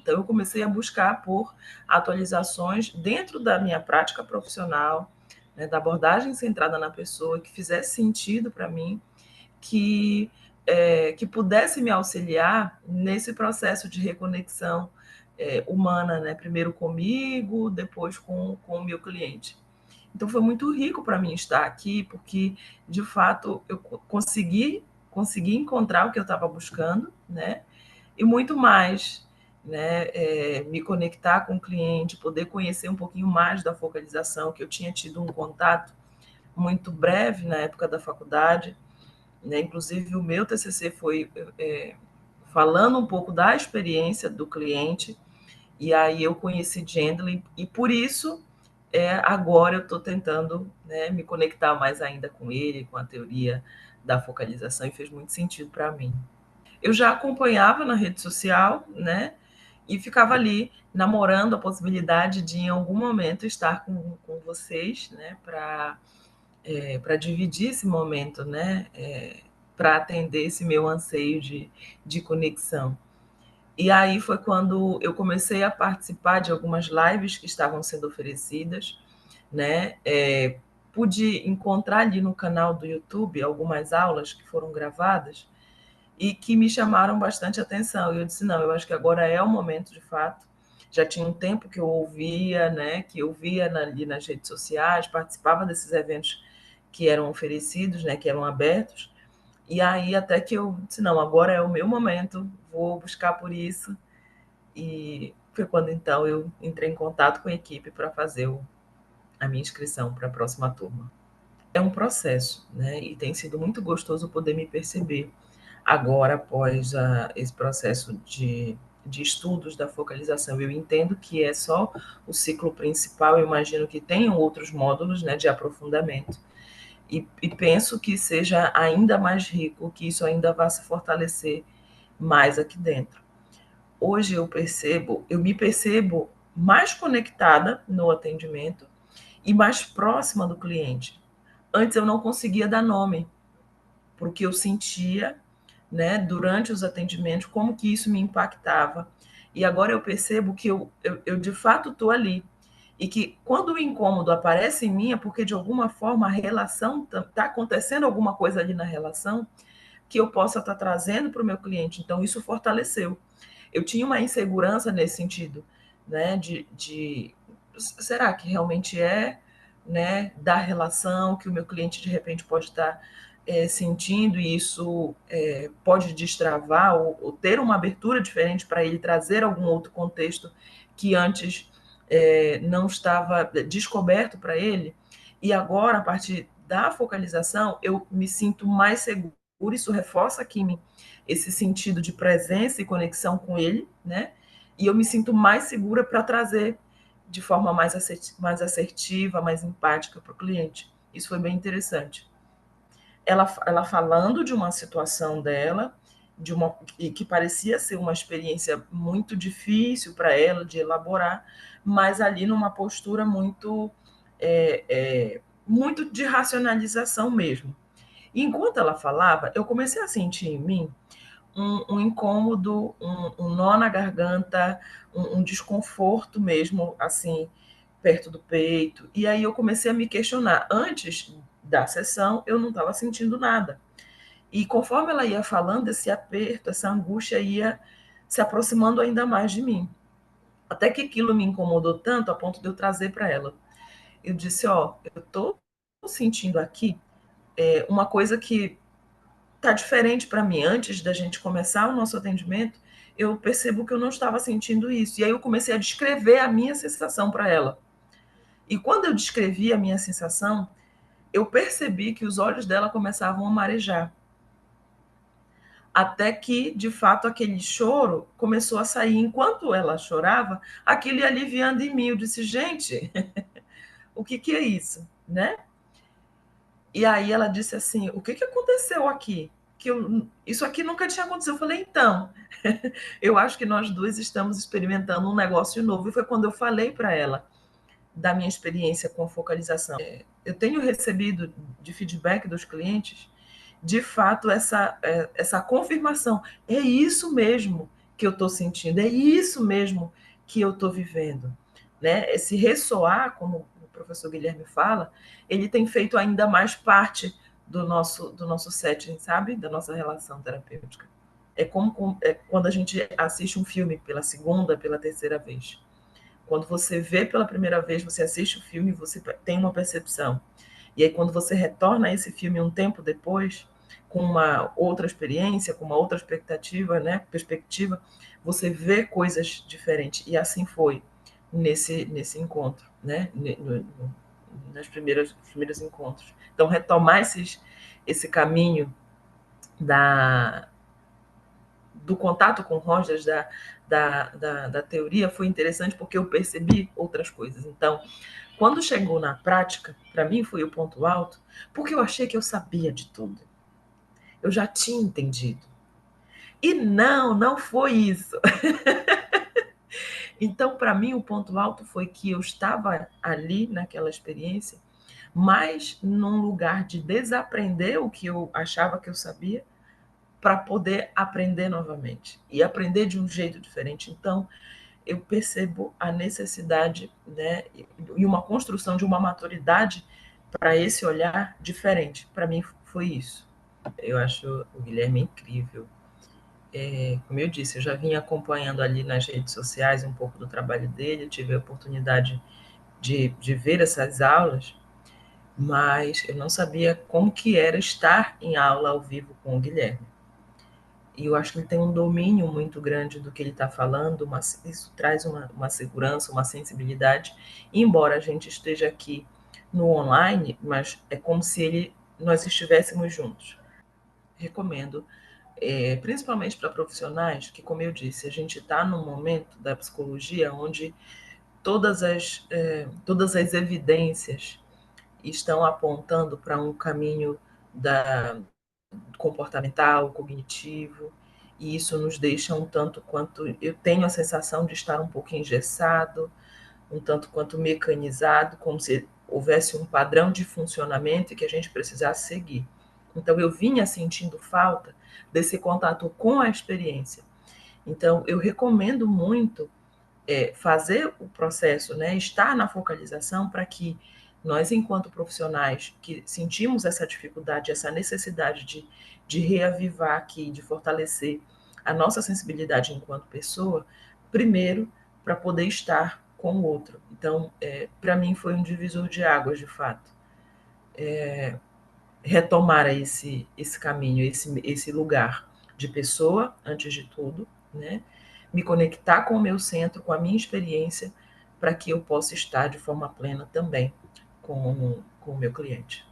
Então, eu comecei a buscar por atualizações dentro da minha prática profissional, né, da abordagem centrada na pessoa, que fizesse sentido para mim, que, que pudesse me auxiliar nesse processo de reconexão humana, né? Primeiro comigo, depois com o meu cliente. Então foi muito rico para mim estar aqui, porque de fato eu consegui encontrar o que eu estava buscando, né? E muito mais, né? Me conectar com o cliente, poder conhecer um pouquinho mais da focalização, que eu tinha tido um contato muito breve na época da faculdade, né? Inclusive o meu TCC foi falando um pouco da experiência do cliente, e aí eu conheci Gendlin, e por isso agora eu estou tentando, né, me conectar mais ainda com ele, com a teoria da focalização, e fez muito sentido para mim. Eu já acompanhava na rede social, né, e ficava ali namorando a possibilidade de em algum momento estar com vocês, né, para dividir esse momento, né, para atender esse meu anseio de conexão. E aí foi quando eu comecei a participar de algumas lives que estavam sendo oferecidas, né? Pude encontrar ali no canal do YouTube algumas aulas que foram gravadas e que me chamaram bastante atenção. E eu disse, não, eu acho que agora é o momento de fato. Já tinha um tempo que eu ouvia, né? Que eu via ali nas redes sociais, participava desses eventos que eram oferecidos, né? Que eram abertos. E aí até que eu disse, não, agora é o meu momento, vou buscar por isso. E foi quando então eu entrei em contato com a equipe para fazer a minha inscrição para a próxima turma. É um processo, né? E tem sido muito gostoso poder me perceber agora, após esse processo de estudos da focalização. Eu entendo que é só o ciclo principal, eu imagino que tenham outros módulos, né, de aprofundamento. E penso que seja ainda mais rico, que isso ainda vá se fortalecer mais aqui dentro. Hoje eu me percebo mais conectada no atendimento e mais próxima do cliente. Antes eu não conseguia dar nome, porque eu sentia, né, durante os atendimentos, como que isso me impactava. E agora eu percebo que eu de fato estou ali. E que quando o incômodo aparece em mim é porque de alguma forma a relação está acontecendo alguma coisa ali na relação que eu possa estar trazendo para o meu cliente. Então isso fortaleceu. Eu tinha uma insegurança nesse sentido, né? Será que realmente é, né, da relação que o meu cliente de repente pode estar sentindo, e isso pode destravar ou ter uma abertura diferente para ele trazer algum outro contexto que antes não estava descoberto para ele, e agora, a partir da focalização, eu me sinto mais seguro, isso reforça aqui em mim esse sentido de presença e conexão com ele, né? E eu me sinto mais segura para trazer de forma mais assertiva, mais empática para o cliente. Isso foi bem interessante. Ela falando de uma situação dela, que parecia ser uma experiência muito difícil para ela de elaborar, mas ali numa postura muito de racionalização mesmo. E enquanto ela falava, eu comecei a sentir em mim um incômodo, um nó na garganta, um desconforto mesmo, assim, perto do peito. E aí eu comecei a me questionar. Antes da sessão, eu não estava sentindo nada. E conforme ela ia falando, esse aperto, essa angústia ia se aproximando ainda mais de mim. Até que aquilo me incomodou tanto a ponto de eu trazer para ela. Eu disse, ó, eu estou sentindo aqui uma coisa que está diferente para mim. Antes da gente começar o nosso atendimento, eu percebo que eu não estava sentindo isso. E aí eu comecei a descrever a minha sensação para ela. E quando eu descrevi a minha sensação, eu percebi que os olhos dela começavam a marejar. Até que, de fato, aquele choro começou a sair. Enquanto ela chorava, aquilo ia aliviando em mim. Eu disse, gente, o que é isso? Né? E aí ela disse assim, o que aconteceu aqui? Isso aqui nunca tinha acontecido. Eu falei, então, eu acho que nós duas estamos experimentando um negócio novo. E foi quando eu falei para ela da minha experiência com focalização. Eu tenho recebido de feedback dos clientes, de fato, essa confirmação. É isso mesmo que eu estou sentindo, é isso mesmo que eu estou vivendo. Né? Esse ressoar, como o professor Guilherme fala, ele tem feito ainda mais parte do nosso setting, sabe? Da nossa relação terapêutica. É como quando a gente assiste um filme pela segunda, pela terceira vez. Quando você vê pela primeira vez, você assiste o filme, você tem uma percepção. E aí, quando você retorna a esse filme um tempo depois, com uma outra experiência, com uma outra expectativa, né, perspectiva, você vê coisas diferentes. E assim foi nesse encontro, né, nos primeiros encontros. Então, retomar esse caminho da, do contato com Rogers, da teoria, foi interessante porque eu percebi outras coisas. Então, quando chegou na prática, para mim foi o ponto alto, porque eu achei que eu sabia de tudo. Eu já tinha entendido. E não foi isso. Então, para mim, o ponto alto foi que eu estava ali naquela experiência, mas num lugar de desaprender o que eu achava que eu sabia, para poder aprender novamente e aprender de um jeito diferente. Então, eu percebo a necessidade, né, e uma construção de uma maturidade para esse olhar diferente. Para mim, foi isso. Eu acho o Guilherme incrível. Como eu disse, eu já vinha acompanhando ali nas redes sociais um pouco do trabalho dele, tive a oportunidade de ver essas aulas, mas eu não sabia como que era estar em aula ao vivo com o Guilherme. E eu acho que ele tem um domínio muito grande do que ele está falando, isso traz uma segurança, uma sensibilidade, embora a gente esteja aqui no online, mas é como se nós estivéssemos juntos. Recomendo, principalmente para profissionais, que, como eu disse, a gente está num momento da psicologia onde todas as evidências estão apontando para um caminho comportamental, cognitivo, e isso nos deixa um tanto quanto. Eu tenho a sensação de estar um pouco engessado, um tanto quanto mecanizado, como se houvesse um padrão de funcionamento e que a gente precisasse seguir. Então, eu vinha sentindo falta desse contato com a experiência. Então, eu recomendo muito fazer o processo, né, estar na focalização para que nós, enquanto profissionais que sentimos essa dificuldade, essa necessidade de reavivar aqui, de fortalecer a nossa sensibilidade enquanto pessoa, primeiro, para poder estar com o outro. Então, para mim, foi um divisor de águas, de fato. Retomar esse caminho, esse lugar de pessoa, antes de tudo, né? Me conectar com o meu centro, com a minha experiência, para que eu possa estar de forma plena também com o meu cliente.